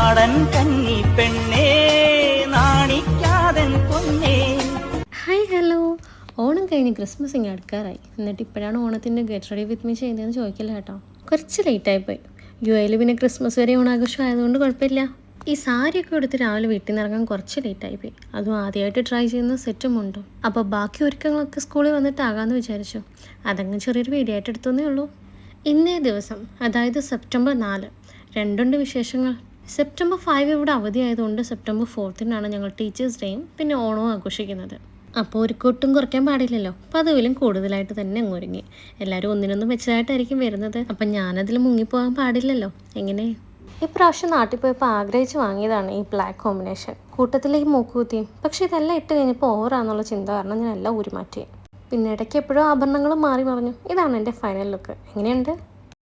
നാടൻ കന്നി പെണ്ണേ നാണിക്കാതൻ പൊന്നേ. ഹായ് ഹലോ, ഓണം കഴിഞ്ഞ് ക്രിസ്മസ് ഇങ്ങനെ അടുക്കാറായി. എന്നിട്ട് ഇപ്പോഴാണ് ഓണത്തിൻ്റെ ഗെറ്റ് റെഡി വിത്ത് മീ ചെയ്യുന്നതെന്ന് ചോദിക്കില്ല കേട്ടോ. കുറച്ച് ലേറ്റായിപ്പോയി. UAE പിന്നെ ക്രിസ്മസ് വരെ ഓണാഘോഷം ആയതുകൊണ്ട് കുഴപ്പമില്ല. ഈ സാരിയൊക്കെ എടുത്ത് രാവിലെ വീട്ടിൽ നിന്ന് ഇറങ്ങാൻ കുറച്ച് ലേറ്റായിപ്പോയി. അതും ആദ്യമായിട്ട് ട്രൈ ചെയ്യുന്ന സെറ്റും ഉണ്ടോ. അപ്പോൾ ബാക്കി ഒരുക്കങ്ങളൊക്കെ സ്കൂളിൽ വന്നിട്ടാകാമെന്ന് വിചാരിച്ചു. അതങ്ങ് ചെറിയൊരു വീഡിയോ ആയിട്ട് എടുത്തതേ ഉള്ളൂ. ഇന്നേ ദിവസം, അതായത് സെപ്റ്റംബർ 4, രണ്ടുണ്ട് വിശേഷങ്ങൾ. സെപ്റ്റംബർ 5 ഇവിടെ അവധിയായതുകൊണ്ട് സെപ്റ്റംബർ 4 ഞങ്ങൾ ടീച്ചേഴ്സ് ഡേയും പിന്നെ ഓണവും ആഘോഷിക്കുന്നത്. അപ്പോൾ ഒരു കൊട്ടും കുറയ്ക്കാൻ പാടില്ലല്ലോ. അപ്പോൾ അതുപോലും കൂടുതലായിട്ട് തന്നെ അങ്ങ് ഒരുങ്ങി. എല്ലാവരും ഒന്നിനൊന്നും വെച്ചതായിട്ടായിരിക്കും വരുന്നത്. അപ്പം ഞാനതിൽ മുങ്ങിപ്പോകാൻ പാടില്ലല്ലോ. എങ്ങനെ ഇപ്രാവശ്യം നാട്ടിൽ പോയപ്പോൾ ആഗ്രഹിച്ച് വാങ്ങിയതാണ് ഈ ബ്ലാക്ക് കോമ്പിനേഷൻ, കൂട്ടത്തിലേക്ക് മൂക്കുകുത്തിയും. പക്ഷേ ഇതെല്ലാം ഇട്ട് കഴിഞ്ഞപ്പോൾ ഓവറാന്നുള്ള ചിന്ത കാരണം ഞാൻ എല്ലാം ഊരിമാറ്റി. പിന്നെ ഇടയ്ക്ക് എപ്പോഴും ആഭരണങ്ങളും മാറി മറിഞ്ഞു. ഇതാണ് എൻ്റെ ഫൈനൽ ലുക്ക്. എങ്ങനെയുണ്ട്?